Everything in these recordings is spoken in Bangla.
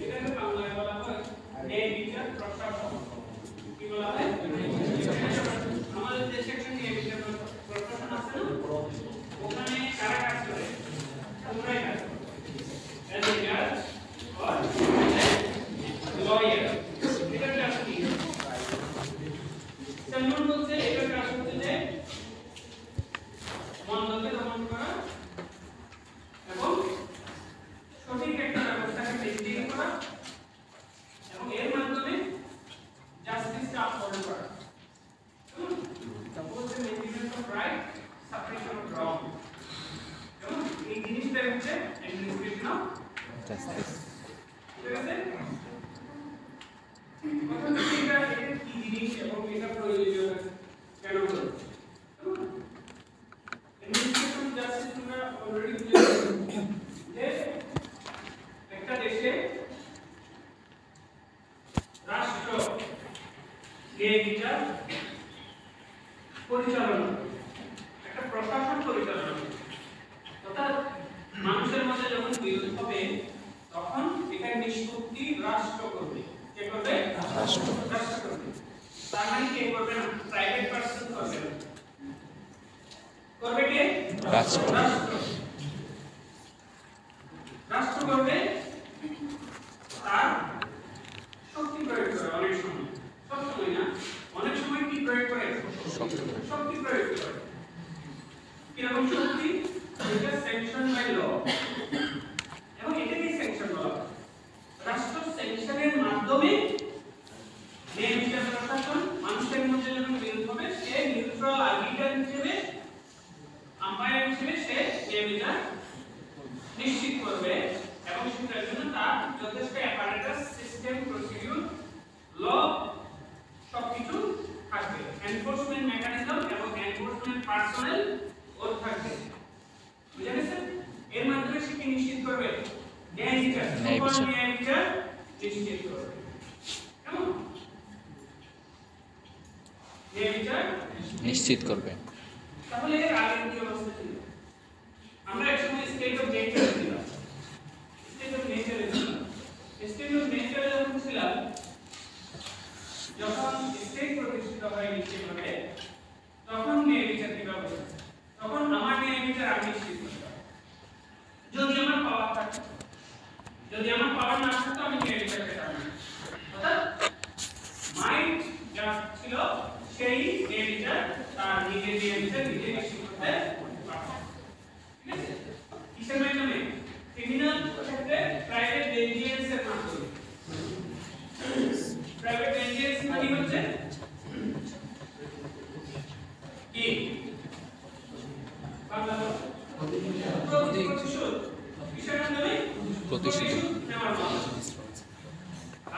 এটাকে বাংলায় বলা হয় ন্যায় বিচার প্রশাসন। কি বলা হয়? আমাদের যে সেকশন ন্যায় বিচার প্রশাসন আছে না, ওখানে কারা কাজ করে? তোমরাই কাজ করো। as a judge or lawyer, এটা কাজ কি? যেমন বলছে এটা কাজ হচ্ছে যে মন্দকে দমন করা এবং সঠিক একটা ব্যবস্থাকে মেইনটেইন করা এবং এর মাধ্যমে জাস্টিসটা আপহরণ করা। বলছে maintenance of right, suppression of রং। এবং এই জিনিসটা হচ্ছে অ্যাডমিনিস্ট্রেশন অফ জাস্টিস। ঠিক আছে? কথা হচ্ছে এটা কি জিনিস এবং এটা প্রয়োজনীয় কেন বলছে? অ্যাডমিনিস্ট্রেশন অফ জাস্টিস আমরা অলরেডি বুঝেছি যে একটা দেশে রাষ্ট্র ন্যায় বিচার পরিচালনা, একটা প্রশাসন পরিচালনা, অর্থাৎ মানুষের মধ্যে যখন বিরোধ হবে তখন এখানে নিষ্পত্তি রাষ্ট্র করবে। কে করবে? রাষ্ট্র করবে। তার মানে কে করবে না? প্রাইভেট পারসন করবে না। করবে কে? রাষ্ট্র। রাষ্ট্র করবে, তার শক্তি প্রয়োগ করে অনেক সময়, সব সময় না, অনেক সময় কি প্রয়োগ করে? শক্তি প্রয়োগ করে। কিরকম শক্তি? এটা স্যাংশন বাই ল, এবং এটাকে স্যাংশন বলা হয়। রাষ্ট্র স্যাংশনের মাধ্যমে ন্যায় বিচার প্রশাসন মানুষের মধ্যে যখন বিরোধ হবে সে নিউট্রাল আর্বিটার হিসেবে, আম্পায়ার হিসেবে সে ন্যায় বিচার নিশ্চিত করবে এবং সেটার জন্য তার যথেষ্ট অ্যাপারেটাস, সিস্টেম, প্রসিডিউর, ল সবকিছু থাকবে। এনফোর্সমেন্ট মেকানিজম এবং এনফোর্সমেন্ট পার্সোনেল ওর থাকবে। বুঝা গেছে? এর মাধ্যমে সে কি নিশ্চিত করবে? ন্যায় বিচার নিশ্চিত করবে। কেমন? ন্যায় বিচার নিশ্চিত করবে। তাহলে এর আগে কি অবস্থা ছিল? আমরা একসময় স্টেট অফ নেচার ছিলাম। স্টেট অফ নেচারে ছিলাম। স্টেট অফ নেচারে যখন ছিলাম, যখন স্টেট প্রতিষ্ঠিত হয় নিশ্চিতভাবে, তখন ন্যায় বিচার কিভাবে হবে? তখন আমার ন্যায় বিচার আমি নিশ্চিত করতাম। যদি আমার পাওয়ার থাকতো, যদি আমার পাওয়ার না থাকতো আমি ন্যায় বিচার পেতাম না। অর্থাৎ মাইন্ড যা ছিল সেই ন্যায় বিচার তার নিজের ন্যায় বিচার নিজে নিশ্চিত করতে পারত। ঠিক আছে? কিসের মাধ্যমে? ক্রিমিনাল ক্ষেত্রে প্রাইভেট ভেঞ্জিয়েন্স এর মাধ্যমে। প্রাইভেট ভেঞ্জিয়েন্স মানে হচ্ছে কি? বাংলা প্রতিশোধ। কিসের মাধ্যমে? প্রতিশোধ নেওয়ার মাধ্যমে।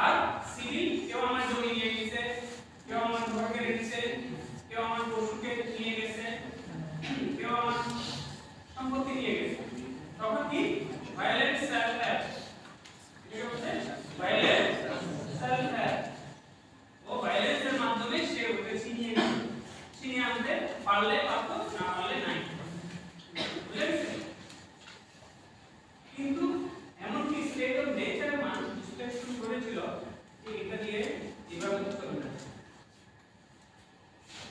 আর সিভিল, কেউ আমার জমি নিয়ে গেছে, কেউ আমার ঘর কেড়ে নিয়েছে, কেউ আমার পশুকে নিয়ে গেছে, কেউ আমার সম্পত্তি নিয়ে গেছে, তখন কি? Violence self act. ঠিক আছে? Violence self act. ও ভায়োলেন্সের মাধ্যমে সে ওকে ছিনিয়ে আনতে পারলে পারতো, না পারলে নাই। বুঝা গেছে? কিন্তু এমনকি স্টেট অফ নেচার মানুষ বুঝতে শুরু করেছিল যে এটা দিয়ে এভাবে চলবে না।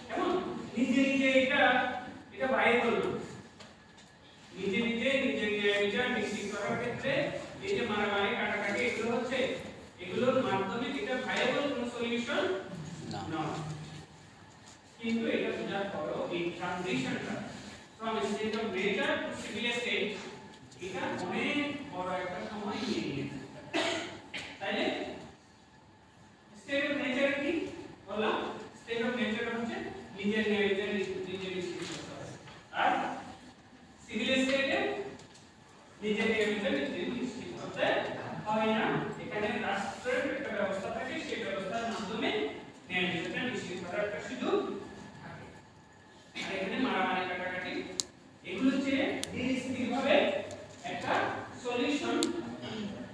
কেমন? নিজে নিজে এটা ভাইয়েবল না। নিজে নিজের ন্যায় বিচার নিশ্চিত করার ক্ষেত্রে এই যে মারামারি, কাটাকাটি এগুলো হচ্ছে, এগুলোর মাধ্যমে এটা ভাইয়েবল কোনো সলিউশন না। কিন্তু এটা বোঝার পরও এই ট্রানজিশনটা from state of nature to civil state, এটা অনেক বড় একটা সময় নিয়ে নিয়েছে। তাইলে স্টেট অফ নেচার কি বললাম? স্টেট অফ নেচার হচ্ছে নিজের ন্যায় বিচার নিজে নিশ্চিত করতে হবে, আর সিভিল স্টেটে নিজের ন্যায় বিচার নিজে নিশ্চিত করতে হয় না। এখানে রাষ্ট্রের একটা ব্যবস্থা থাকে, সেই ব্যবস্থার মাধ্যমে ন্যায় বিচারটা নিশ্চিত করার একটা সুযোগ থাকে। আর এখানে মারামারি, কাটাকাটি এগুলো হচ্ছে ধীরে একটা সলিউশন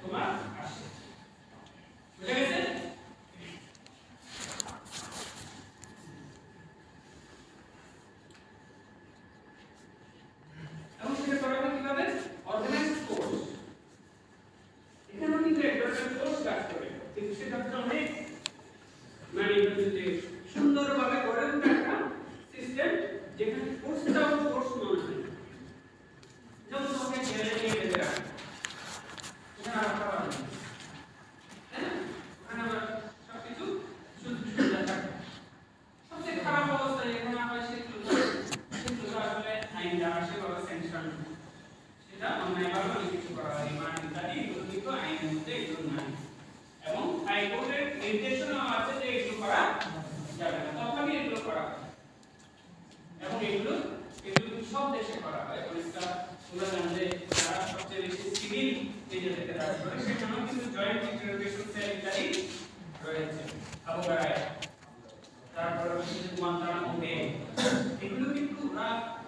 তোমার আসে। বুঝা গেছে? এবং সেটা করা কিভাবে? Organised force. এখানে কিন্তু একটা ফোর্স নেবার অনেক কিছু করা হয়, রিমান্ড ইত্যাদি, এগুলো কিন্তু আইনের মধ্যে এগুলো নাই। এবং হাইকোর্টের নির্দেশনা আছে যে এগুলো করা যাবে না, তখনই এগুলো করা হয়। এবং এগুলো সব দেশে করা হয়। অনেকটা তোমরা জানো যে যারা সবচেয়ে বেশি সিভিল এজে থেকে কাজ করে সেখানেও কিন্তু জয়েন্ট ইন্টারোগেশন সেল ইত্যাদি রয়েছে। আবু গারায়, তারপর হচ্ছে গুয়ান্তানামো বে, এগুলো কিন্তু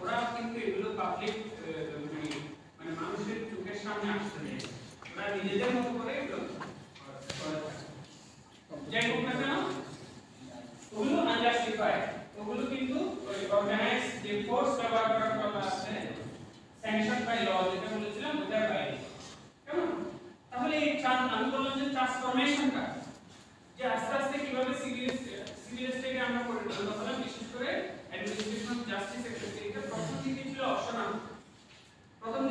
ওরা কিন্তু এগুলো পাবলিক মানে মানুষের চোখের সামনে আসতে দেয়, ওরা নিজেদের মতো করে এগুলো করে থাকে। যাই হোক না কেন, ওগুলো আনজাস্টিফাইড, ওগুলো কিন্তু অর্গানাইজ যে ফোর্স ব্যবহার করার কথা আছে স্যাংশন বাই ল যেটা বলেছিলাম ওটার বাইরে। কেমন? তাহলে এই আমি বললাম যে ট্রান্সফরমেশনটা যে আস্তে আস্তে কিভাবে সিভিল স্টেটে আমরা পরিণত হলাম, বিশেষ করে অ্যাডমিনিস্ট্রেশন অফ জাস্টিস ক্ষেত্রে। এটা প্রথম দিকে ছিল অপশনাল, প্রথম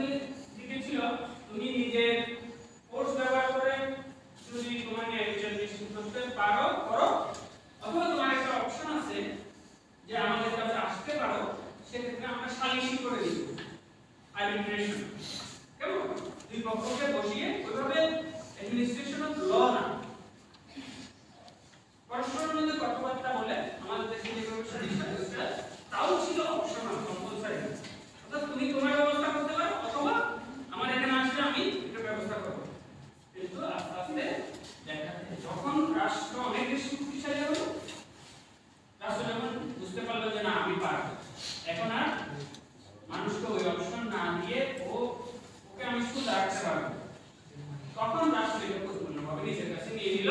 দিকে ছিল তুমি নিজের ফোর্স ব্যবহার করে যদি তোমার ন্যায় বিচার নিশ্চিত করতে পারো করো, অথবা তোমার একটা অপশন আছে যে আমাদের কাছে আসতে পারো, সেক্ষেত্রে আমরা সালিসি করে দিব, আরবিট্রেশন। কেমন? দুই পক্ষকে বসিয়ে ওইভাবে অ্যাডমিনিস্ট্রেশন অফ ল না, পরস্পরের মধ্যে কথাবার্তা বলে আমাদের দেশে যেভাবে সালিসি হচ্ছে তাও ছিল অপশনাল, কম্পালসারি। অর্থাৎ তুমি তোমার ব্যবস্থা করতে পারো, অথবা আমার এখানে আসলে আমি একটা ব্যবস্থা করব। কিন্তু আস্তে আস্তে দেখা যখন রাষ্ট্র অনেক বেশি শক্তিশালী হলো, রাষ্ট্র যখন বুঝতে পারলো যে না আমি পারবো, এখন আর মানুষকে ওই অপশন না দিয়ে ওকে আমি শুধু রাখতে পারবো, তখন রাষ্ট্র এটা পরিপূর্ণভাবে নিজের কাছে নিয়ে নিল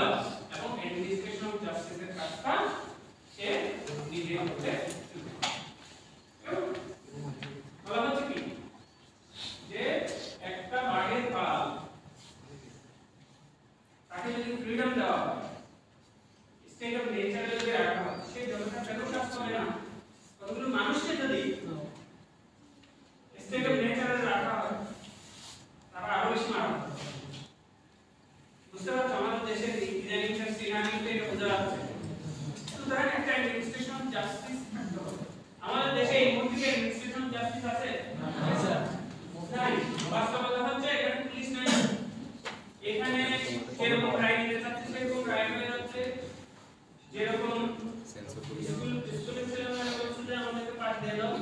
এবং অ্যাডমিনিস্ট্রেশন অফ জাস্টিসের কাজটা সে নিজে করতে শুরু করল। বলা হচ্ছে কি যে একটা বাঘের পাল তাকে যদি ফ্রিডম দেওয়া হয়, স্টেট অফ নেচারে যদি রাখা হয়, সে যতটা বেতন কাজ করে না, কতগুলো মানুষকে যদি স্টেট অফ নেচারে রাখা হয় তারা আরো বেশি মারা হয়। বুঝতে পারছো আমাদের দেশের ইদানিংকার সিনারিওতে এটা বোঝা যাচ্ছে। সুতরাং একটা অ্যাডমিনিস্ট্রেশন অফ জাস্টিস থাকতে হবে। আমাদের দেশে এই মুহূর্তে অ্যাডমিনিস্ট্রেশন অফ জাস্টিস আছে? নাই। বাস্তবতা হচ্ছে এখানে পুলিশ নাই, এখানে যেরকম রায় দিতে চাচ্ছে সেরকম রায় হয়ে যাচ্ছে, যেরকম স্কুলের ছেলেমেয়েরা বলছে যে আমাদেরকে পাঠ দিয়ে দাও,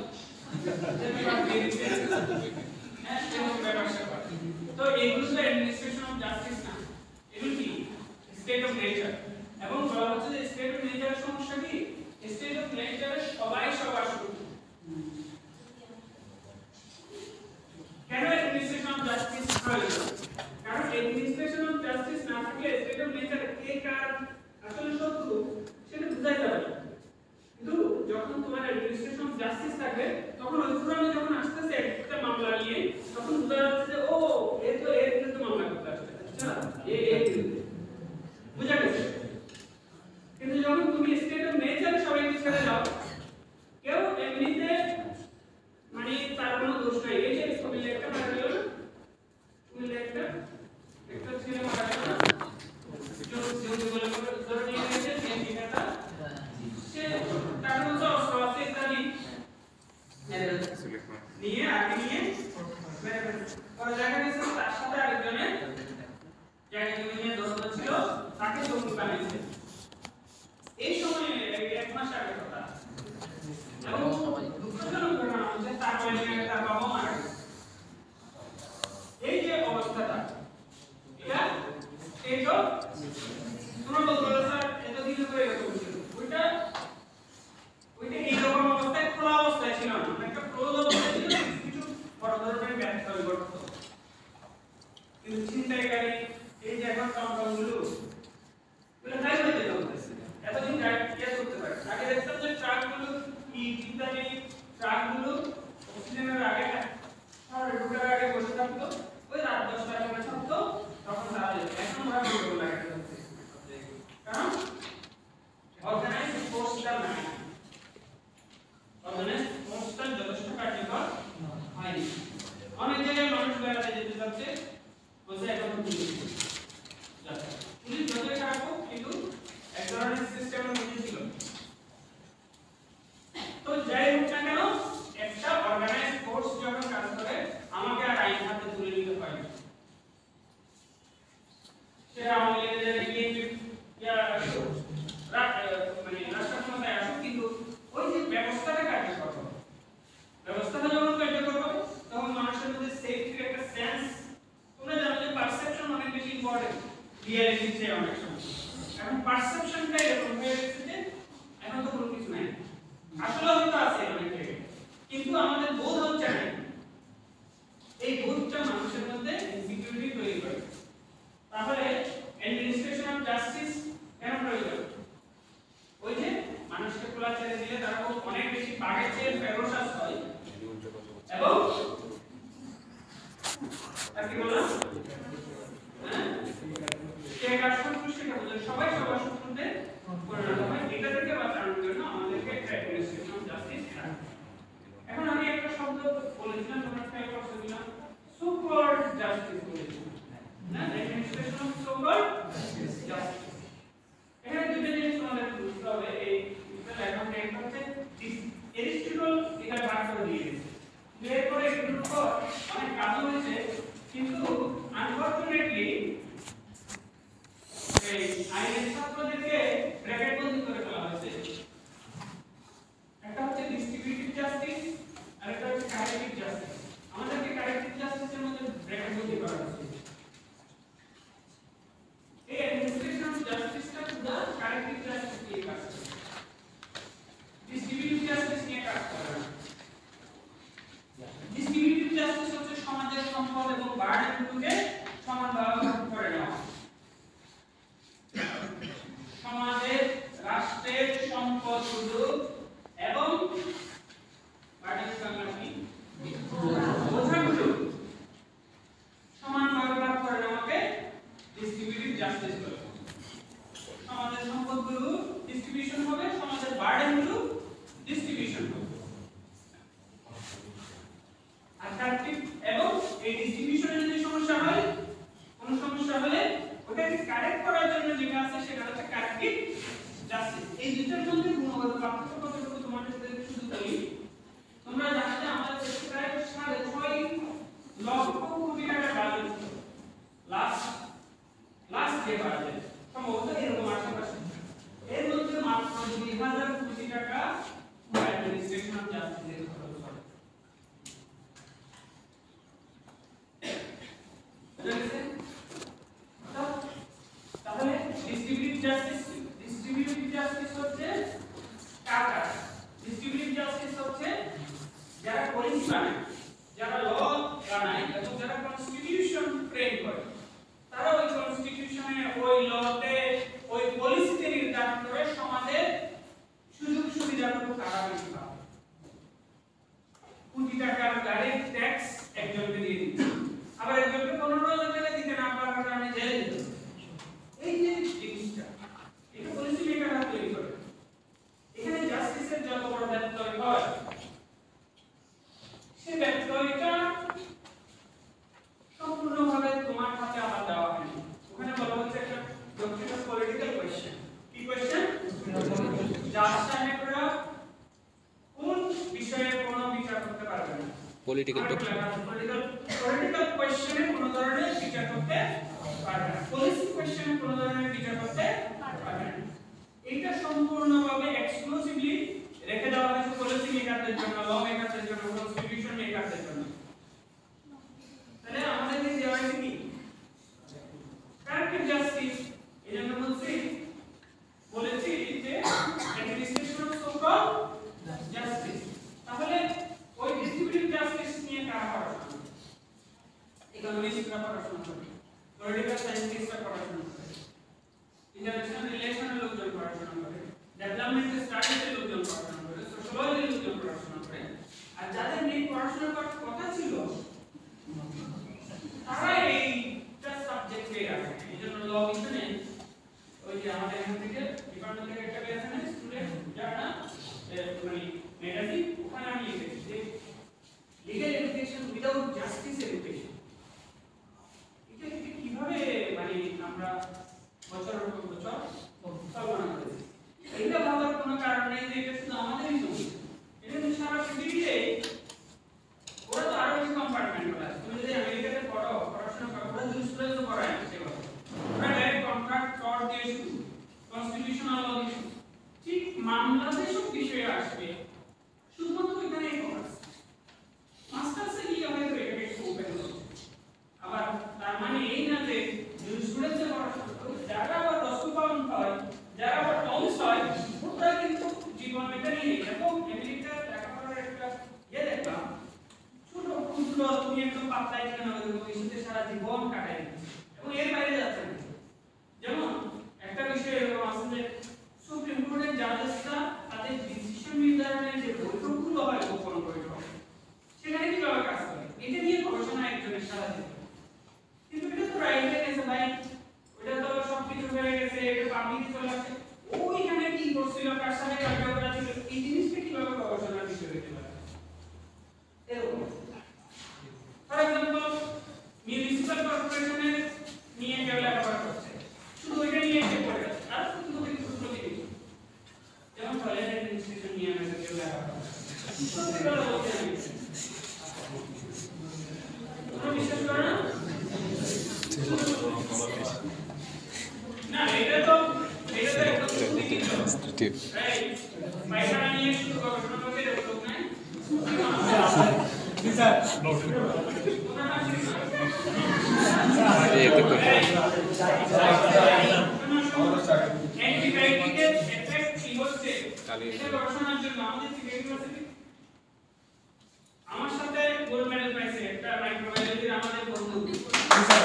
তো এগুলো তো অ্যাডমিনিস্ট্রেশন অফ জাস্টিস না, এগুলো কি স্টেট অফ নেচার। এবং বলা হচ্ছে যে স্টেট অফ নেচারের সমস্যা কি, স্টেট অফ নেচারে সবাই সবার শুরু। কেন অ্যাডমিনিস্ট্রেশন অফ জাস্টিস প্রয়োজন? কারণ অ্যাডমিনিস্ট্রেশন অফ জাস্টিস না থাকলে স্টেট অফ নেচার কে কার আসলে শত্রু সেটা বোঝা যাবে না। কিন্তু যখন তোমার অ্যাডমিনিস্ট্রেশন অফ জাস্টিস থাকবে, তখন ওই পুরানো যখন আসতেছে একটা মামলা নিয়ে, তখন বোঝা যাচ্ছে যে ও এর বিরুদ্ধে মামলা করতে আসছে, আচ্ছা এর বিরুদ্ধে বুঝা গেছে। কিন্তু যখন তুমি স্টেট অফ নেচার সবাইকে ছেড়ে দাও, কেউ এমনিতে মানে তার কোনো দোষ নাই, এই যে কুমিল্লা একটা মারা গেল না, কুমিল্লা একটা ছেলে মারা গেল না, ধরে নিয়ে গেছে সেটা সে তার মধ্যে অস্ত্র আছে ইত্যাদি নিয়ে আগে নিয়ে পরে দেখা গেছে তার সাথে আরেকজনের জায়গা জমি নিয়ে দ্বন্দ্ব ছিল, তাকে জমি বানিয়েছে। এই সময় 1 মাস আগে কথা, এবং দুঃখজনক ঘটনা হচ্ছে তার বাড়িতে তার বাবা মারা গেছে। এই যে অবস্থাটা, এটা স্টেট অফ, তোমরা বলতে পারো স্যার এতদিন ধরে এরকম ছিল, ওইটা এইরকম অবস্থায় খোলা অবস্থায় ছিল না, একটা ক্লোজ অবস্থায় ছিল, কিছু বড় ধরনের ব্যর্থতা ঘটতো। কিন্তু ছিনতাইকারী এই যে এখন কম্পাউন্ডগুলো তাই হইতে চলতেছে, এতদিন গাইড করতে পারে। আগে দেখতাম যে ট্রাকগুলো ইত্যাদি ট্রাকগুলো অক্সিজেনের আগে শহরে ঢোকার আগে বসে থাকতো, ওই রাত 10টার পরে থাকতো, তখন তারা যেত। এখন ওরা ভিডিও লাগাতে হচ্ছে, কারণ অর্গানাইজ ফোর্সটা নাই, অর্গানাইজ ফোর্সটা যথেষ্ট কার্যকর হয়নি। অনেক জায়গায় মানুষ বেড়াতে যেতে যাচ্ছে, বলছে এখন পুলিশ যতই খারাপ হোক, কিন্তু এক ধরনের সিস্টেমের মধ্যে ছিল। তো যাই হোক না কেন, একটা অর্গানাইজ ফোর্স যখন কাজ করে, আমাকে আর আইন হাতে তুলে নিতে রিয়ালিটির চেয়ে অনেক সময়। এখন পারসেপশনটা এরকম হয়ে গেছে যে এখন তো কোনো কিছু নাই, আসলে হয়তো আছে অনেক জায়গায়, কিন্তু আমাদের বোধ হচ্ছে না। এই বোধটা মানুষের মধ্যে ইনসিকিউরিটি তৈরি করে। তাহলে অ্যাডমিনিস্ট্রেশন অফ জাস্টিস কেন প্রয়োজন? ওই যে মানুষকে খোলা ছেড়ে দিলে তারা অনেক বেশি বাঘের চেয়ে ফেরোসাস হয়, এবং আর কি বললাম, কে কার শত্রু সেটা বোঝে, সবাই সবার শত্রুতে পরিণত হয়। এটা থেকে বাঁচানোর জন্য আমাদেরকে অ্যাডমিনিস্ট্রেশন অফ জাস্টিস রাখতে। এখন আমি একটা শব্দ বলেছিলাম, তোমরা খেয়াল করছো কিনা, সুপার জাস্টিস বলেছিলাম না, অ্যাডমিনিস্ট্রেশন অফ সুপার জাস্টিস। এখানে দুটো জিনিস তোমাদের বুঝতে হবে। এই লেখাটা একটা হচ্ছে এরিস্টটল এটা ভাগ করে দিয়েছে, এরপরে এগুলোর উপর অনেক কাজ হয়েছে, কিন্তু আনফরচুনেটলি এই আইনের ছাত্রদেরকে ব্র্যাকেট বন্দি করে ফেলা হয়েছে। একটা হচ্ছে ডিস্ট্রিবিউটিভ জাস্টিস আর একটা হচ্ছে কারেক্টিভ জাস্টিস। আমাদেরকে কারেক্টিভ জাস্টিসের মধ্যে ব্র্যাকেট বন্দি করা হয়েছে। এই অ্যাডমিনিস্ট্রেশন অফ জাস্টিসটা পুরো কারেক্টিভ জাস্টিস নিয়ে কাজ করে, ডিস্ট্রিবিউটিভ জাস্টিস নিয়ে কাজ করে না। ডিস্ট্রিবিউটিভ জাস্টিস হচ্ছে সমাজের সম্পদ এবং বার্ডেনগুলোকে সমানভাবে ভাগ করে নেওয়া। সমাজের রাষ্ট্রের সম্পদগুলো এবং বার্ডেন বাংলাটি বোঝাগুলো সমানভাবে ভাগ করে নেওয়াকে ডিস্ট্রিবিউটিভ জাস্টিস বলে। সমাজের সম্পদগুলো ডিস্ট্রিবিউশন হবে, সমাজের বার্ডেনগুলো ডিস্ট্রিবিউশন হবে। আর কারেক্টিভ, এবং এই ডিস্ট্রিবিউশনে যদি সমস্যা হয়, কোনো সমস্যা হলে ওটাকে কারেক্ট করার জন্য যেটা আছে সেটা হচ্ছে কারেক্টিভ জাস্টিস। এই দুটোর মধ্যে গুণগত পার্থক্য কতটুকু তোমাদের শুধু বলি। তোমরা জানো যে আমাদের দেশে প্রায় 6.5 লক্ষ কোটি টাকা বাজেট, লাস্ট যে বাজেট সম্ভবত এরকম আশেপাশে, এর মধ্যে মাত্র 2000 কোটি টাকা অ্যাডমিনিস্ট্রেশন অফ জাস্টিসের খরচ হয়। তাহলে ডিস্ট্রিবিউটিভ জাস্টিস হচ্ছে কারা? ডিস্ট্রিবিউটিভ জাস্টিস হচ্ছে যারা পলিসি বানায়, যারা ল বানায় এবং যারা কনস্টিটিউশন ফ্রেম করে, তারা ওই কনস্টিটিউশনে, ওই লতে, ওই পলিসিতে নির্ধারণ করে সমাজের সুযোগ সুবিধাগুলো কারা বেশি পাবে। কোটি টাকার গাড়ির ট্যাক্স একজনকে দিয়ে দিচ্ছে, আবার একজনকে 15,000 টাকা দিতে না পারার কারণে জেলে দিতে। এই যে জিনিসটা, এটা পলিসি মেকাররা তৈরি করে। এখানে জাস্টিসের যত বড় ব্যত্যয় হয়, সে ব্যত্যয়টা সম্পূর্ণভাবে তোমার হাতে আবার দেওয়া হয়নি। ওখানে বলা হচ্ছে একটা ডক্ট্রিন অফ পলিটিক্যাল কোয়েশ্চেন। কি কোয়েশ্চেন? জাস্টিসরা কোন বিষয়ে কোনো বিচার করতে পারবে না। পলিটিক্যাল কোয়েশ্চেনে কোনো ধরনের বিচার করতে পারবে না, পলিসি কোয়েশ্চেনে কোনো ধরনের বিচার করতে পারবে না। এটা সম্পূর্ণভাবে এক্সক্লুসিভলি রেখে দেওয়া হয়েছে পলিসি মেকারদের জন্য, ল মেকারদের জন্য, কনস্টিটিউশন মেকারদের জন্য। তাহলে আমাদেরকে দেওয়া হয়েছে কি? Corrective justice. এজন্য বলেছি যে অ্যাডমিনিস্ট্রেশন অফ সুপার জাস্টিস। তাহলে ওই ডিস্ট্রিবিউটিভ জাস্টিস নিয়ে কারা পড়াশোনা করে? ইকোনমিস্টরা পড়াশোনা করে, পলিটিক্যাল সায়েন্টিস্টরা পড়াশোনা করে, ইন্টারন্যাশনাল রিলেশনের লোকজন পড়াশোনা করে, ডেভেলপমেন্ট স্টাডিজের লোকজন পড়াশোনা করে, সোশ্যোলজির লোকজন পড়াশোনা করে। আর যাদের নিয়ে পড়াশোনা করার কথা ছিল তারা এইটা সাবজেক্টে আছে। এইজন্য ল মিশনে ওই যে আমাদের এখান থেকে ডিপার্টমেন্ট থেকে একটা বের আছে না, স্টুডেন্ট যারা না মানে ম্যাগাজিন, ওখানে আমি লিখেছি যে legal education without justice education. এটা কিভাবে মানে আমরা বছরের পর বছর কল্পনা করেছি। এটা ভাবার কোনো কারণ নেই যে এটা শুধু আমাদেরই সমস্যা, এটা কিন্তু সারা পৃথিবীতে। ওরা তো আরো বেশি কম্পার্টমেন্ট করা আছে। তুমি যদি আমেরিকাতে পড়াশোনা করো, ওরা জুরিসপ্রুডেন্স পড়ায় না সেভাবে, ওরা ডাইরেক্ট কন্ট্রাক্ট টর দিয়ে শুরু, কনস্টিটিউশনাল ল দিয়ে শুরু। ঠিক মামলা যেসব বিষয়ে আসবে শুধুমাত্র এখানেই ফোকাস। মাস্টার্সে গিয়ে হয়তো এখানে একটু ওপেন হচ্ছে। আবার তার মানে এই না যে জুরিসপ্রুডেন্সে পড়াশোনা পাতায় দিবেন আমাদের ভবিষ্যতে সারা জীবন কাটাই এবং এর বাইরে যাচ্ছে না। যেমন একটা বিষয় এরকম আছে যে সুপ্রিম কোর্টের জাজেসরা তাদের ডিসিশন নির্ধারণের যে বৈঠকগুলো হয় গোপন বৈঠক, সেখানে কিভাবে কাজ করে এটা নিয়ে গবেষণা একজনের সারা জীবন। কিন্তু এটা তো রাইট হয়ে গেছে ভাই, ওটা তো সবকিছু হয়ে গেছে, এটা পাবলিক চলে আসছে, ওইখানে কি করছিল, কার সাথে কাটা করা ছিল, এই জিনিসটা কিভাবে গবেষণার বিষয় হতে পারে এরকম। ফর এক্সাম্পল মিউনিসিপাল কর্পোরেশনের নিয়ে কেউ লেখাপড়া করছে, শুধু ওইটা নিয়ে এসে পড়ে আছে, আর শুধু প্রতিদিন যেমন কলেজ অ্যাডমিনিস্ট্রেশন নিয়ে আমাদের কেউ লেখাপড়া করছে, সত্যিকার বলতে আমি তোমরা বিশ্বাস করো না? না এটা তো একটা তৃতীয় রাইট, পায়খানা নিয়ে শুধু গবেষণা করতে লোক নাই জি স্যার এতে তো অ্যান্টিবায়োটিকের এফেক্ট কি হচ্ছে এটা গবেষণার জন্য আমাদের ইউনিভার্সিটি আমার সাথে গোল্ড মেডেল পাইছে একটা মাইক্রোবায়োলজির আমাদের বন্ধু জি স্যার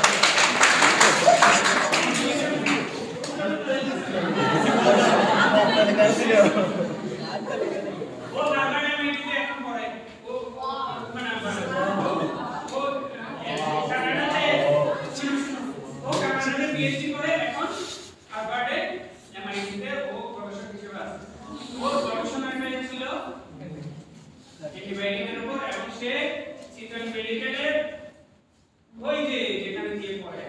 ও কানাডা মেডিতে এখন পড়ে, ও মানে ও কানাডাতে পিএইচডি করে এখন হার্ভার্ডে এমআইটিতে ও প্রফেসর হিসেবে আছে। ও গবেষণাটা ছিল অ্যান্টিবায়োটিকের উপর এবং সে চিকেন মেডিকেলের ওই যে যেখানে দিয়ে পড়ে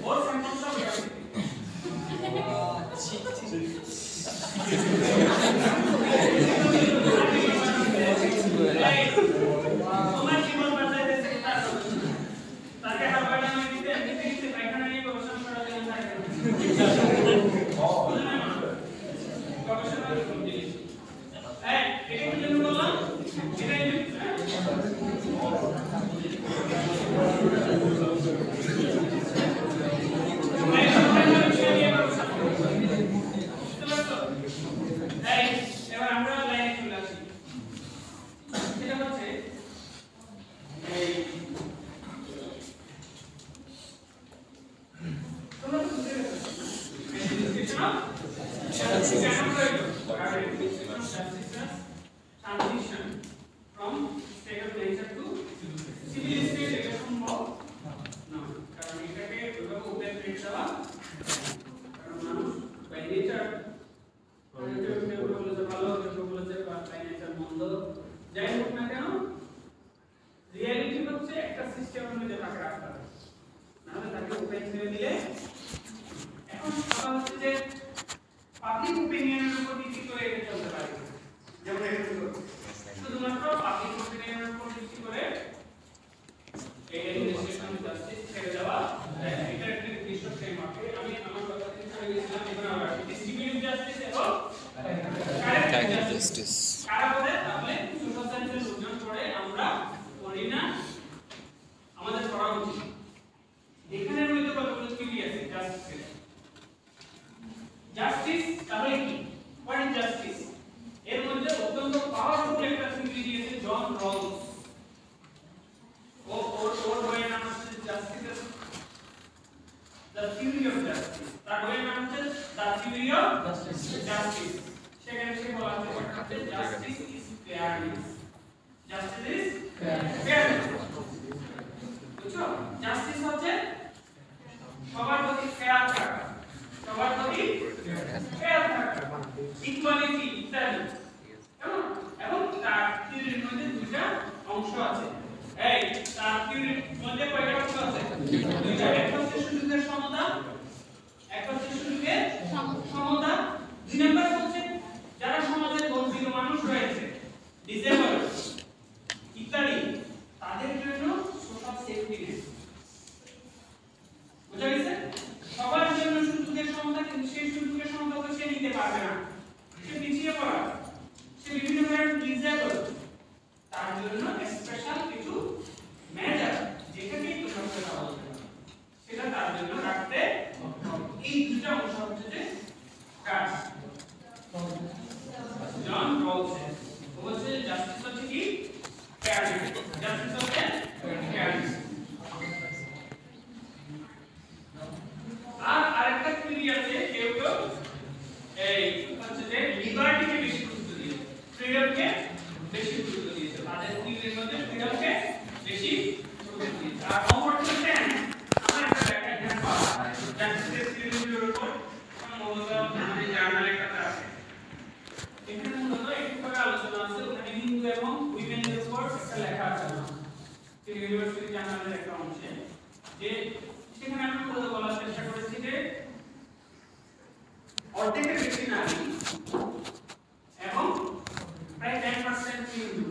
ওর স্যাম্পল সব তোমার জীবন বাঁচাইতেছে তাকে হারবার্ডে আমি দিতে দিতে পায়খানা নিয়ে গবেষণা করার জন্য থাকে গবেষণার জিনিস হ্যাঁ এটা কি জন্য বললাম এটাই এবার আমরা লাইনে চলে আসি। এটা হচ্ছে এই তোমরা তো বুঝতে পেরেছো transition from state of nature to civil state এটা সম্ভব না, কারণ এটাকে ওইভাবে ওপেন রেট দেওয়া, কারণ মানুষ বাই নেচার ভালো বলেছে বাই নেচার মন্দ, যাই হোক না কেন রিয়ালিটি হচ্ছে একটা সিস্টেমের মধ্যে তাকে রাখতে হবে, নাহলে তাকে ওপেন ছেড়ে দিলে। এখন কথা হচ্ছে যে পাবলিক ওপিনিয়নের উপর ভিত্তি করে এটা চলতে পারে, যেমন শুধুমাত্র পাবলিক ওপিনিয়নের উপর ভিত্তি করে এই অ্যাডমিনিস্ট্রেশন জাস্টিস ছেড়ে দেওয়া, এটা একটা নির্দিষ্ট ফ্রেমওয়ার্কে। আমি আমার কথা থেকে চলে গেছিলাম, এখন আবার ডিস্ট্রিবিউটিভ জাস্টিস এবং কারেক্ট জাস্টিস কারা বলে, তাহলে সোশ্যাল সায়েন্সের লোকজন পড়ে, আমরা পড়ি না, আমাদের পড়া উচিত। এখানে মধ্যে কতগুলো থিওরি আছে জাস্টিস। জাস্টিস তাহলে কি, হোয়াট ইজ জাস্টিস? এর মধ্যে অত্যন্ত পাওয়ারফুল একটা থিওরি দিয়েছে জন রলস। ওর বইয়ের নাম হচ্ছে justice, the theory of justice. তার বইয়ের নাম হচ্ছে দ্য থিওরি অফ জাস্টিস। সেখানে সে বলা হচ্ছে justice is fairness. Justice is fairness. বুঝছো? জাস্টিস হচ্ছে সবার প্রতি ফেয়ার থাকা, সবার প্রতি ফেয়ার থাকা, ইকুয়ালিটি ইত্যাদি। এবং তার থিওরির মধ্যে দুইটা অংশ আছে। এই তার থিওরির মধ্যে কয়টা অংশ আছে? দুইটা। একটা হচ্ছে সুযোগের সমতা, একটা হচ্ছে সুযোগের সমতা। দুই নাম্বার হচ্ছে যারা সমাজের বঞ্চিত মানুষ রয়েছে, ডিসেবল ইত্যাদি, তাদের জন্য সোশ্যাল সেফটি নেট। বুঝা গেছে? সবার জন্য সুযোগের সমতা, কিন্তু সেই সুযোগের সমতা তো সে নিতে পারবে না, সে পিছিয়ে পড়া, সে বিভিন্ন কারণে ডিসেবল, তার জন্য স্পেশাল কিছু মেজার যেটাকে তোমরা বলা হয় সেটা তার জন্য রাখতে। এই দুটো অংশ হচ্ছে যে কাজ। আর হোমওয়ার্ক করছেন আমরা একটা লেখা এখানে পাবো জাস্টিস সিরিজের উপর মূলত আমাদের জার্নালে কথা আছে এখানে মূলত একটু করে আলোচনা আছে ওখানে হিন্দু এবং উইমেনের উপর একটা লেখা আছে ইউনিভার্সিটি জার্নালের একটা অংশে যে সেখানে আমি মূলত বলার চেষ্টা করেছি যে অর্ধেকের বেশি নারী এবং প্রায় 10% হিন্দু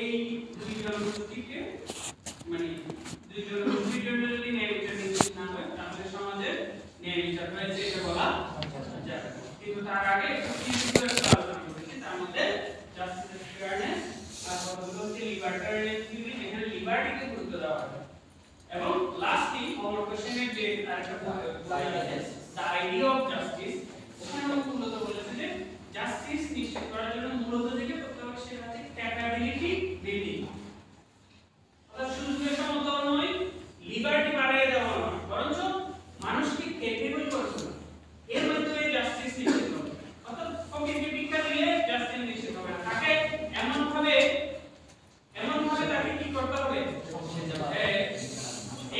এই দুইজন গোষ্ঠীকে মানে দুইজন গোষ্ঠীর জন্য যদি ন্যায় বিচার নিশ্চিত না হয় তাহলে সমাজে ন্যায় বিচার হয়েছে এটা বলা যায় কিন্তু তার আগে কি বিষয়ে আলোচনা করেছি তার মধ্যে জাস্টিস ফেয়ারনেস আর কতগুলো হচ্ছে লিবার্টারিয়ান থিওরি এখানে লিবার্টিকে গুরুত্ব দেওয়া হয় এবং লাস্টলি আমার কোশ্চেনের যে আরেকটা বই আছে দ্য আইডিয়া অফ জাস্টিস ওখানে মূলত বলেছে যে জাস্টিস নিশ্চিত করার জন্য মূলত যেটা করতে হবে সেটা হচ্ছে ক্যাপাবিলিটি বিল্ডিং অর্থাৎ শুধু সমতা নয় লিবার্টি বাড়িয়ে দেওয়া নয় বরঞ্চ মানুষকে ক্যাপেবল করতে হবে এর মাধ্যমে জাস্টিস নিশ্চিত হবে অর্থাৎ ওকে শিক্ষা দিলে জাস্টিস নিশ্চিত হবে তাকে এমন ভাবে তাকে কি করতে হবে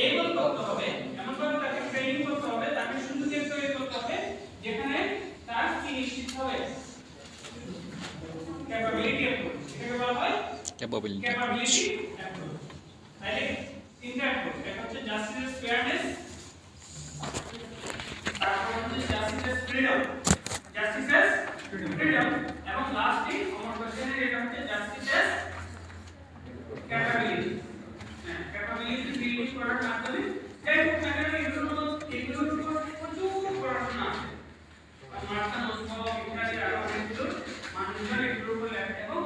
এবল করতে হবে এমন ভাবে তাকে ট্রেনিং করতে হবে তাকে সুযোগের তৈরি করতে হবে যেখানে তার কি নিশ্চিত হবে ক্যাপাবিলিটি অ্যাপ্রোচ এটাকে বলা হয় ক্যাপাবিলিটি অ্যাপ্রোচ তাহলে তিনটা অ্যাপ্রোচ একটা হচ্ছে জাস্টিস ফেয়ারনেস তারপর হচ্ছে জাস্টিস ফ্রিডম এবং লাস্টলি আমার কোশ্চেনের এটা হচ্ছে জাস্টিস ক্যাপাবিলিটি ক্যাপাবিলিটি বিল্ড করার মাধ্যমে এই প্রকারের এগুলোর উপর প্রচুর পড়াশোনা আছে মার্কা নোসবাও ইত্যাদি আরো অনেকগুলো মানুষজন এগুলোর উপর লেখা এবং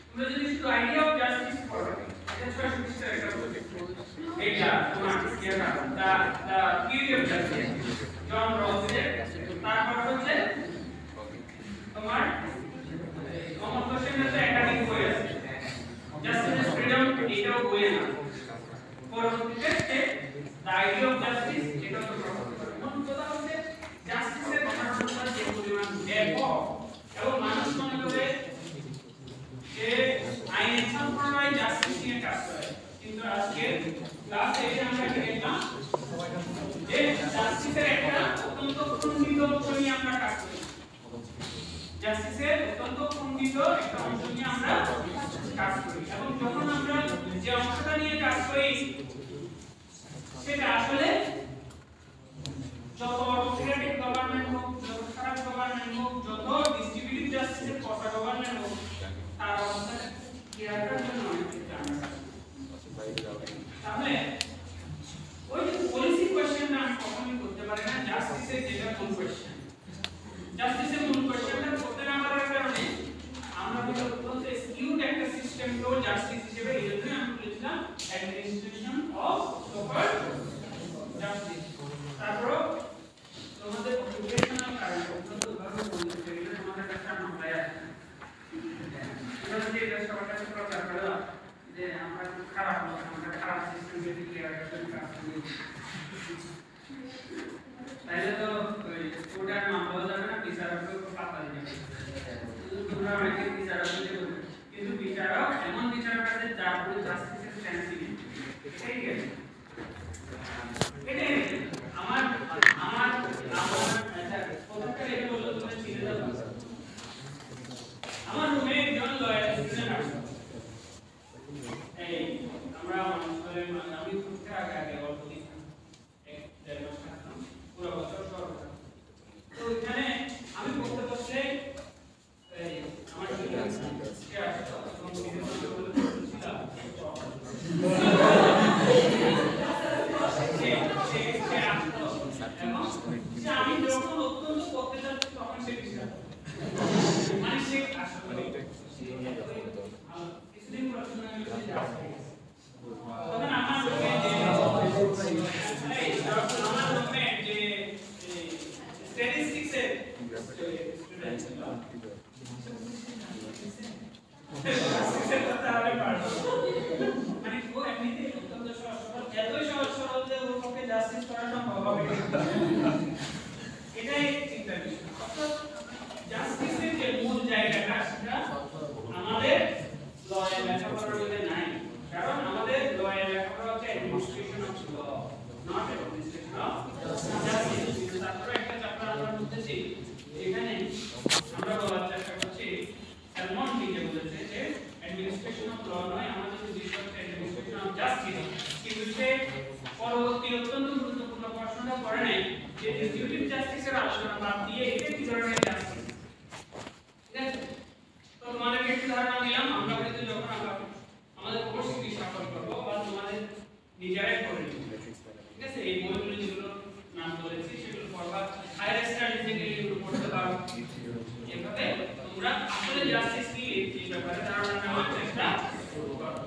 তোমরা যদি শুধু আইডিয়া অফ জাস্টিস পড়ো এটা 6 পৃষ্ঠার একটা বই এটা তোমার দা থিওরি অফ জাস্টিস জন রলসের তারপর হচ্ছে তোমার আমার কোশ্চেনের তো একাধিক বই আছে জাস্টিস ফ্রিডম এটাও বই না পরবর্তীতে দ্য আইডিয়া অফ জাস্টিস এটা তো মূল কথা হচ্ছে জাস্টিসের কথাটা যে পরিমাণ ব্যাপক এবং মানুষ মনে করে যে আইন সম্প্রদায় জাস্টিস নিয়ে কাজ করে কিন্তু আজকে ক্লাসে এসে আমরা দেখলাম যে জাস্টিসের একটা অত্যন্ত খণ্ডিত অংশ নিয়ে আমরা কাজ করি জাস্টিসের অত্যন্ত খণ্ডিত একটা অংশ নিয়ে আমরা কাজ করি এবং যখন আমরা যে অংশটা নিয়ে কাজ করি সেটা আসলে যত অটোক্রেটিক গভর্নমেন্ট হোক যত খারাপ গভর্নমেন্ট হোক যত ডিস্ট্রিবিউটিভ জাস্টিসের কথা গভর্নমেন্ট হোক তার অবস্থা কি রাখার জন্য অনেক ক্ষেত্রে আমরা তাহলে ওই যে পলিসি কোশ্চেনটা আমি কখনোই করতে পারি না জাস্টিসের যেটা মূল কোশ্চেন জাস্টিসের মূল কোশ্চেনটা করতে না পারার কারণে আমরা অত্যন্ত স্কিউড একটা সিস্টেম তো জাস্টিস হিসেবে এই জন্য আমি বলেছিলাম অ্যাডমিনিস্ট্রেশন অফ সোশ্যাল জাস্টিস তারপর তোমাদের অকুপেশনাল কারণ অত্যন্ত ভাবে বলতে পারি তোমাদের কাছে আমরা প্রায় এটা যদি এটা সবার কাছে প্রচার করে দাও যে আমরা খুব খারাপ আমরা খারাপ সিস্টেম যদি ক্লিয়ার করতে কাজ করি তাহলে তো ওটার নাম বলা যাবে না বিচারককে পাতা দিতে তোমরা অনেকে বিচারক বলতে বলবে কিন্তু বিচারক এমন বিচারক আছে যার পুরো জাস্টিসের সেন্সিটিভ ঠিক আছে এটাই আমার কথাটা এটা বললো তুমি চিনে যাও আমার রুমে একজন লয়ার স্টুডেন্ট আছে এই আমরা মানুষের আমি খুব আগে অল্প দিন এক দেড় মাস থাকতাম পুরো বছর সরকার তো এখানে আমি পড়তে বসলে এই আমার কে আছে তখন বিদেশে বলছিলাম আমি যখন অত্যন্ত করতে যাচ্ছি তখন সে বিষয় মানে সে আসলে কিছুদিন পড়াশোনা করতে যাচ্ছে তখন আমার not administration of justice তারপরে একটা চ্যাপ্টার আমরা পড়তেছি এখানে আমরা বলার চেষ্টা করছি সালমন টিকে বলেছে যে অ্যাডমিনিস্ট্রেশন অফ ল নয় আমাদের যে বিষয় হচ্ছে অ্যাডমিনিস্ট্রেশন অফ জাস্টিস কিন্তু সে পরবর্তী অত্যন্ত গুরুত্বপূর্ণ প্রশ্নটা করে নাই যে ডিস্ট্রিবিউটিভ জাস্টিসের আলোচনা বাদ দিয়ে এটা কি ধরনের জাস্টিস ঠিক আছে তো তোমাদেরকে একটু ধারণা দিলাম আমরা কিন্তু যখন আমরা আমাদের কোর্সটি সফল করব বা তোমাদের নিজেরাই করে নিবে ঠিক আছে এই বইগুলো যেগুলো নাম বলেছি সেগুলো পড়বা হায়ার স্টাডিজ থেকে এগুলো পড়তে পারো এভাবে তোমরা আসলে জাস্টিস কি এই ব্যাপারে ধারণা নেওয়ার চেষ্টা করো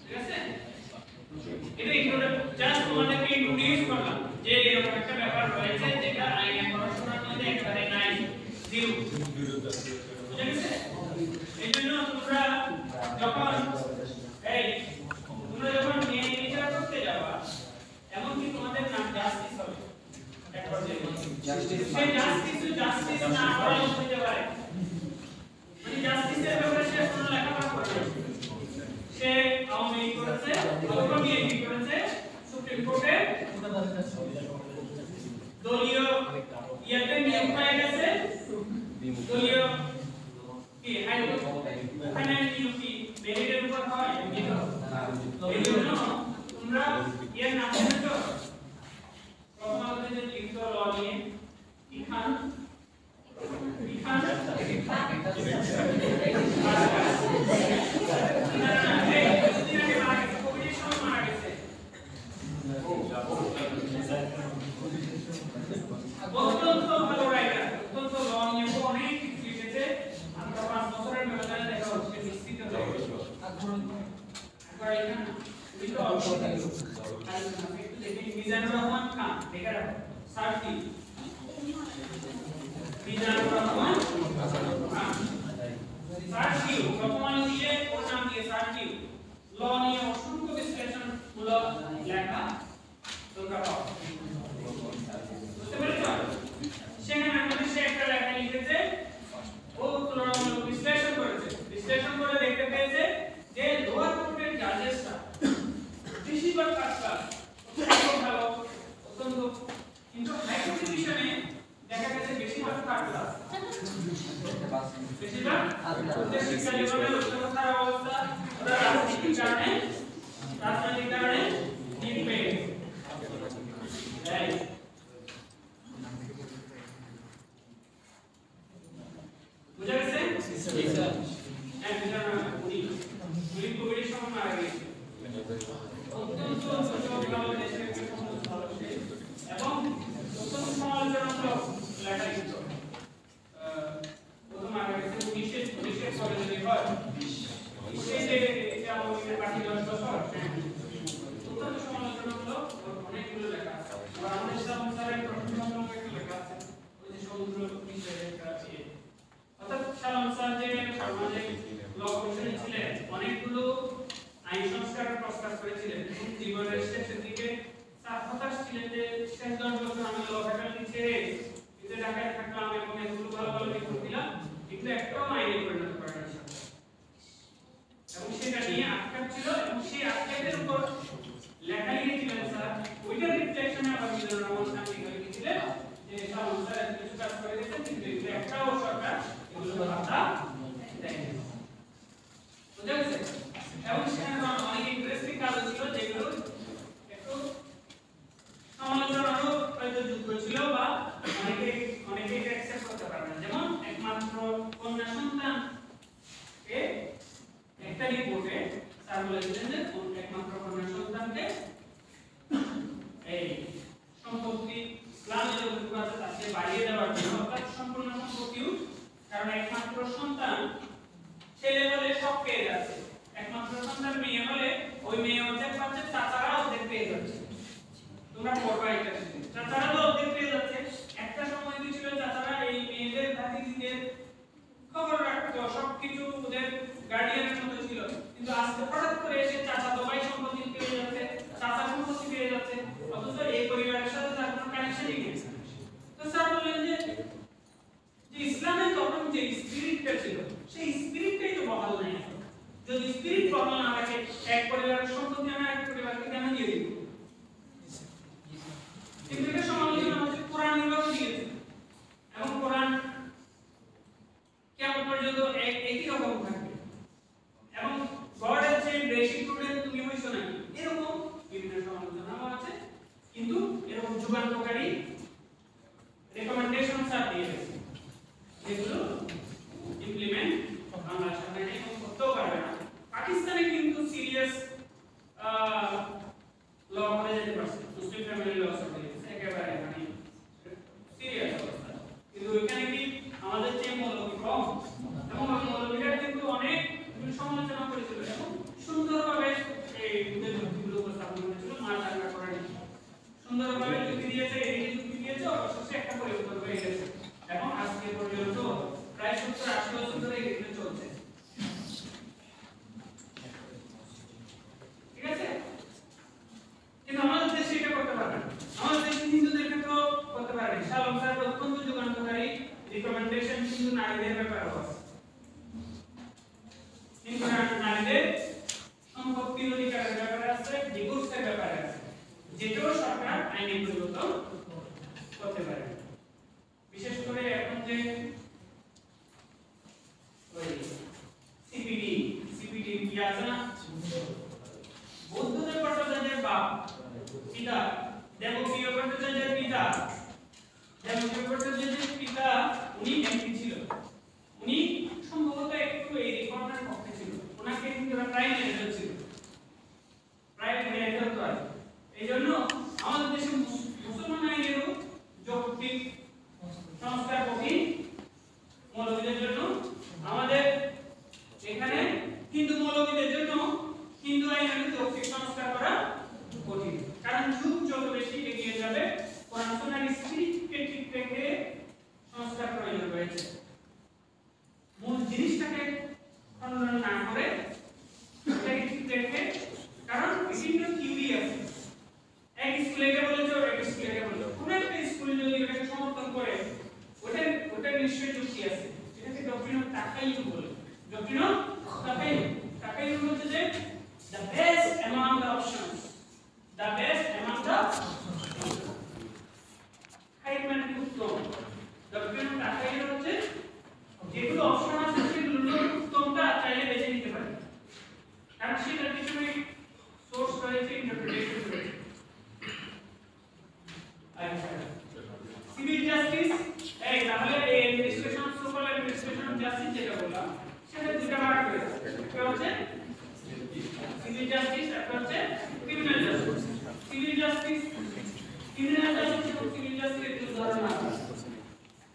ঠিক আছে এটা জাস্ট তোমাদেরকে ইন্ট্রোডিউস করলাম যে এরকম একটা ব্যাপার রয়েছে যেটা আইনের পড়াশোনার মধ্যে একেবারে নাই জিরো বুঝা গেছে এইজন্য তোমরা যখন তোমরা যখন ন্যায় বিচার করতে যাবা এমন কি তোমাদের নাম জাস্টিস হবে এক পর্যায়ে জাস্টিস না করা হতে পারে মানে জাস্টিসের ব্যাপারে সে কোনো লেখাপড়া করে সে আওয়ামী লীগ করেছে অথবা বিএনপি করেছে সুপ্রিম কোর্টে দলীয় ইয়াতে নিয়োগ পায় গেছে দলীয় কি হাইকোর্ট ওখানে নিয়োগ কি মেরিটের উপর হয় এই জন্য তোমরা এর নাম শুনেছো প্রথমত যে লিখিত ল নিয়ে ইখান অত্যন্ত ভালো রাইটার অত্যন্ত ল নিয়ে অনেক কিছু লিখেছে আমরা 5 বছরের ব্যবধানে দেখা হচ্ছে নিশ্চিত একবার এখানে মিজানুর রহমান খান দেখে রাখো সার্টি মিজানুর রহমান খান সার্টি বর্তমানে দিয়ে ওর নাম দিয়ে সার্টি ল নিয়ে অসংখ্য বিশ্লেষণমূলক লেখা তোমরা পাও বুঝতে পেরেছো সেখানে আমাদের সে একটা লেখা লিখেছে ও তুলনামূলক বিশ্লেষণ করেছে বিশ্লেষণ করে দেখতে পেয়েছে যে লোয়ার কোর্টের জাজেসরা বেশিরভাগ কাজটা অত্যন্ত ভালো অত্যন্ত কিন্তু হাইকোর্ট ডিভিশনে দেখা গেছে বেশিরভাগ কাজটা বেশিরভাগ শিক্ষা জীবনের অবস্থার অবস্থা ওরা রাজনৈতিক কারণে নিয়োগ পেয়ে গেছে বুঝা গেছে হ্যাঁ বুঝা না উনি কোভিডের সময় মারা গেছে অত্যন্ত ভালো দেশের এবং অত্যন্ত সমালোচনামূলক লেখা লিখত প্রথম মারা গেছে 19 সালে যদি হয় সেই যে এটা আমাদের পার্টি 10 বছর অত্যন্ত সমালোচনামূলক অনেকগুলো লেখা আছে আর আমাদের সামসারের প্রথম একটা লেখা আছে ওই যে সমুদ্র বিষয়ে একটা আছে অর্থাৎ সালাম স্যার যে আমাদের ল কমিশনে ছিলেন অনেকগুলো আইন সংস্কারের প্রস্তাব করেছিলেন জীবনের শেষের দিকে স্যার হতাশ ছিলেন যে শেষ 10 বছর আমি ল ফ্যাকাল্টি ছেড়ে কিন্তু ঢাকায় থাকলাম এবং এগুলো ভালো ভালো লিখে দিলাম কিন্তু একটাও আইনে পরিণত করা না এবং সেটা নিয়ে আটকাপ ছিল এবং সেই আটকাপের উপর লেখা লিখেছিলেন স্যার ওইটার রিফ্লেকশনে আবার মিজানুর রহমান খান লিখেছিলেন যে সালাম স্যার কিছু কাজ করে গেছেন কিন্তু একটাও সরকার এগুলো বাধা দেয়নি বুঝা গেছে এবং সেখানে অনেক ইন্টারেস্টিং কাজ ছিল যেগুলো একটু সমালোচনারও হয়তো যোগ্য ছিল বা অনেকে এটা অ্যাকসেপ্ট করতে পারবে না যেমন একমাত্র কন্যা সন্তান যুগান্তকারী রেকমেন্ডেশনস আর দিয়ে গেছে, যেগুলো ইমপ্লিমেন্ট বাংলার সামনে এখন করতেও পারবে না। পাকিস্তানে কিন্তু সিরিয়াস ল করে যেতে পারছে, মুসলিম ফ্যামিলি ল করে যেতে একেবারে মানে সিরিয়াস অবস্থা। কিন্তু এখানে কি আমাদের যে মৌলবি কম, এবং মৌলবিরা কিন্তু অনেক সমালোচনা করেছিল এবং সুন্দরভাবে এই যুক্তিগুলো উপস্থাপন করেছিল, মার্জানা করে সুন্দরভাবে যুক্তি দিয়েছে, এদিকে যুক্তি দিয়েছে, অবশেষে একটা পরিবর্তন হয়ে গেছে। এখন আজকে পর্যন্ত প্রায় 70-80 বছর ধরে এগুলো চলছে। ঠিক আছে, কিন্তু আমাদের দেশে এটা করতে পারবে না। আমাদের দেশে হিন্দুদের ক্ষেত্রেও করতে পারবে না। শালম স্যার অত্যন্ত যুগান্তকারী রিকমেন্ডেশন কিন্তু নারীদের ব্যাপারে আছে, কিন্তু নারীদের সম্পত্তির অধিকারের ব্যাপারে আছে, ডিভোর্সের ব্যাপারে আছে, যেটাও সরকার আইনে পরিবর্তন করতে পারে। বিশেষ করে এখন যে সিপিডি কি আছে না, বুদ্ধদেব ভট্টাচার্যের বাপ পিতা দেবপ্রিয় ভট্টাচার্যের পিতা, দেবপ্রিয় ভট্টাচার্যের পিতা উনি এমপি ছিল, উনি সম্ভবত একটু এই রিফর্মের পক্ষে ছিল, ওনাকে কিন্তু প্রায় মেনে ফেলছিল, প্রায় মেনে ফেলতো আর। এই জন্য আমাদের দেশে মুসলমান আইনেরও যৌক্তিক সংস্কার কঠিন মৌলবীদের জন্য, আমাদের এখানে হিন্দু মৌলবীদের জন্য হিন্দু আইনের যৌক্তিক সংস্কার করা কঠিন, কারণ যুগ যত বেশি এগিয়ে যাবে কোরআন সুন্নাহর স্পিরিটকে ঠিক রেখে সংস্কার প্রয়োজন রয়েছে। মূল জিনিসটাকে খণ্ডন না করে এটাকে ঠিক রেখে, কারণ বিভিন্ন থিওরি আছে, এক স্কুলে এটা বলেছে আর এক স্কুলে এটা বলেছে, কোন একটা স্কুল যদি এটাকে সমর্থন করে ওটা নিশ্চয়ই যুক্তি আছে। এটাকে ডক্ট্রিন অফ তাকাইয়ুম বলে। ডক্ট্রিন অফ তাকাইয়ুম হচ্ছে যে the best among the options, the best among the খাইট মানে উত্তম। ডক্ট্রিন অফ তাকাইয়ুম হচ্ছে যেগুলো অপশন আছে সেগুলো উত্তমটা চাইলে বেছে নিতে পারে, কারণ সেটার পিছনে সোর্স রয়েছে, ইন্টারপ্রিটেশন রয়েছে। আচ্ছা, সিভিল জাস্টিস এই তাহলে এই অ্যাডমিনিস্ট্রেশন সোশ্যাল অ্যাডমিনিস্ট্রেশন জাস্টিস যেটা বললাম সেটা দুটো ভাগ রয়েছে, একটা হচ্ছে সিভিল জাস্টিস, একটা হচ্ছে ক্রিমিনাল জাস্টিস। সিভিল জাস্টিস এবং সিভিল জাস্টিস এর উদাহরণ আছে,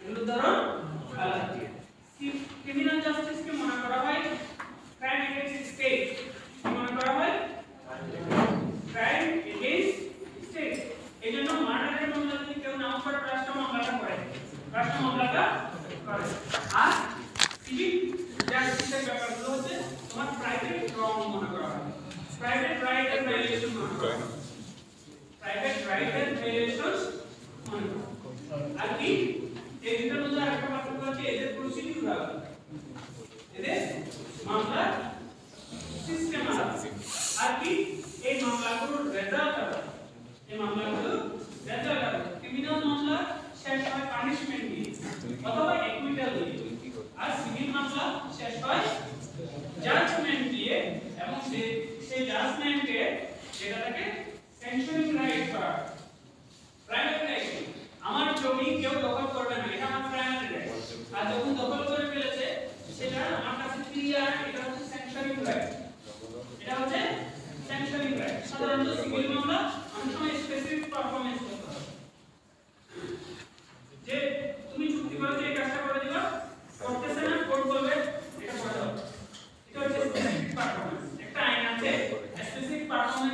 এর উদাহরণ আলাদা। ক্রিমিনাল জাস্টিসকে মনে করা হয় ক্রাইম এগেইনস্ট স্টেট, মনে করা হয় ক্রাইম এগেইনস্ট স্টেট। এইজন্য মার্ডারের মামলা যদি কেউ নাও করে রাষ্ট্র মামলাটা করে, আর সিভিল জাস্টিসের ব্যাপারগুলো হচ্ছে তোমার প্রাইভেট রং মনে করা হয়, প্রাইভেট রাইট এন্ড ভায়োলেশন মনে করা হয়, প্রাইভেট রাইট এন্ড ভায়োলেশন মনে করা হয়। আর কি এই দুটোর মধ্যে আরেকটা পার্থক্য আছে, এদের প্রসিডিউরাল, এদের মামলার সিস্টেম আছে। আর কি এই মামলাগুলোর রেজাল্ট আছে, এই মামলাগুলোর রেজাল্ট আছে। ক্রিমিনাল মামলা শেষ হয় পানিশমেন্ট দিয়ে অথবা অ্যাকুইটাল দিয়ে, আর সিভিল মামলা শেষ হয় জাজমেন্ট দিয়ে, এবং সেই জাজমেন্টে যেটাকে স্যাংশনিং রাইট করা, প্রাইভেট রাইট। আমার জমি কেউ দখল করবে না, এটা আমার প্রাইভেট রাইট, আর যখন দখল করে ফেলেছে সেটা আমার কাছে ক্লিয়ার, এটা হচ্ছে স্যাংশনিং রাইট, এটা হচ্ছে স্যাংশনিং রাইট। সাধারণত সিভিল মামলা অনেক সময় স্পেসিফিক পারফরম্যান্স করতে হয়, যে তুমি চুক্তি করেছো এই কাজটা করে দিবা, করতেছ না, কোর্ট বলবে এটা করে দাও, এটা হচ্ছে স্পেসিফিক পারফরম্যান্স। একটা আইন আছে স্পেসিফিক পারফরম্যান্স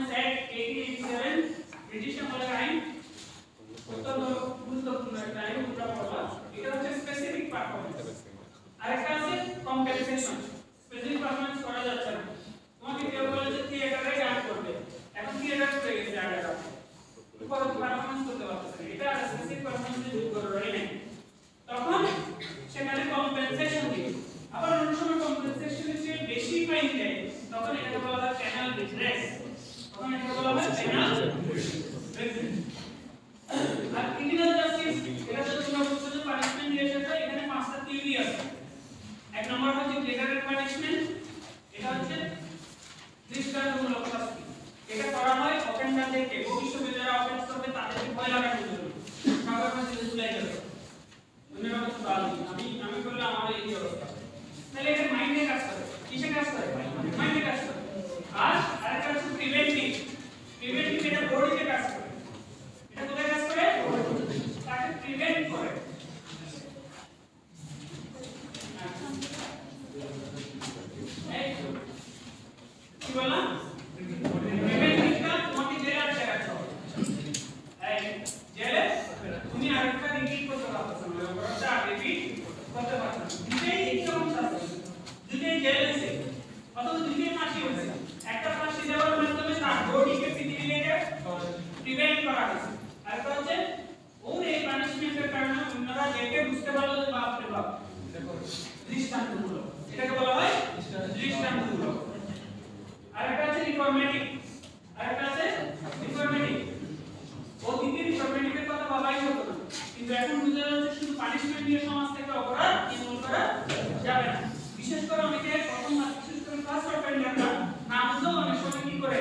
অফেন্ডার দেখে ভবিষ্যতে যারা অফেন্স করবে তাদেরকে ভয় লাগানোর জন্য সবার কাছে ঝুলাই গেল মনে রাখতে পারলি আমি বললাম আমার এই অবস্থা তাহলে এটা মাইন্ডে কাজ করে কিসে কাজ করে মাইন্ডে কাজ করে আর আরেকটা হচ্ছে প্রিভেন্টিভ এটা বডিতে কাজ করে এটা কোথায় কাজ করে তাকে প্রিভেন্ট করে কি বললাম প্রিভেন্টিভটা তোমাকে জেলে আটকে রাখতে হবে এই জেলে তুমি আরেকটা রিপিট করতে পারছো না ওটা রিপিট করতে পারছো না দুটেই একই রকম শাস্তি দুটেই জেল আছে অথবা দুটেই ফাঁসি হয়েছে একটা ফাঁসি দেওয়ার মাধ্যমে তার বডিকে পৃথিবীকে প্রিভেন্ট করা হয়েছে আরেকটা হচ্ছে ওর এই পানিশমেন্টের কারণে অন্যরা দেখে বুঝতে পারলো যে বাপ রে বাপ দৃষ্টান্তমূলক এটাকে বলা হয় দৃষ্টান্তমূলক আরেকটা আছে রিফর্মেটিভ ও দ্বিতীয় রিফর্মেটিভের কথা বাবাই হতো না কিন্তু এখন বুঝা যাচ্ছে শুধু পানিশমেন্ট দিয়ে সমাজ থেকে অপরাধ নির্মূল করা যাবে না বিশেষ করে অনেকে প্রথম বিশেষ করে ফার্স্ট অফেন্ডাররা না বুঝেও অনেক সময় কি করে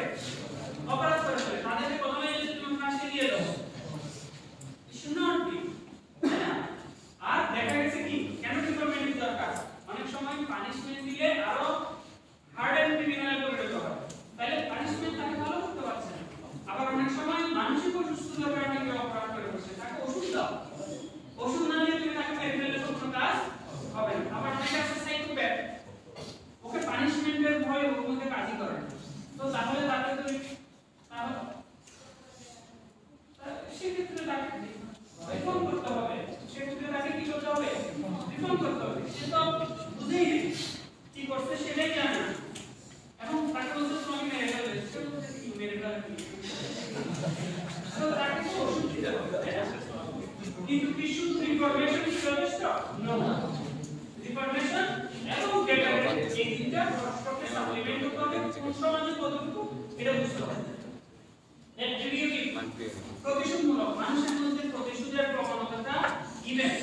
অপরাধ করে ফেলে তাদেরকে প্রথমে যদি তুমি ফাঁসি দিয়ে দাও শুনো আর দেখা গেছে কি কেন রিফর্মেটিভ দরকার অনেক সময় পানিশমেন্ট দিলে আরো হার্ড এন্ড ক্রিমিনাল করে দিতে হয় তাহলে পানিশমেন্ট তাকে ভালো করতে পারছে না আবার অনেক সময় মানসিক অসুস্থতার কারণে কেউ অপরাধ করে বসে তাকে ওষুধ দাও ওষুধ না দিয়ে তুমি তাকে মেরে ফেললে তো কোনো কাজ হবে না আবার অনেকে আছে সাইকোপ্যাথ ওকে পানিশমেন্টের ভয় ওর মধ্যে কাজই করে না তো তাহলে তাকে তুমি সেক্ষেত্রে তাকে রিফর্ম করতে হবে সেক্ষেত্রে তাকে কি করতে হবে রিফর্ম করতে হবে সে তো বুঝেই নেই কি করছে সেটাই জানে না এখন তাকে বলছে তোমাকে মেরে ফেলবে সে বলছে কি মেরে ফেলবে তো তাকে তো ওষুধ দিতে হবে কিন্তু কি শুধু রিফরমেশন কি যথেষ্ট নো রিফরমেশন এবং ডেটাবেস এই তিনটা প্রশ্নকে সাপ্লিমেন্ট করতে হবে কোন সমাজে কতটুকু এটা বুঝতে হবে প্রতিশোধমূলক মানুষের মধ্যে প্রতিশোধের প্রবণতাটা ইভেন্ট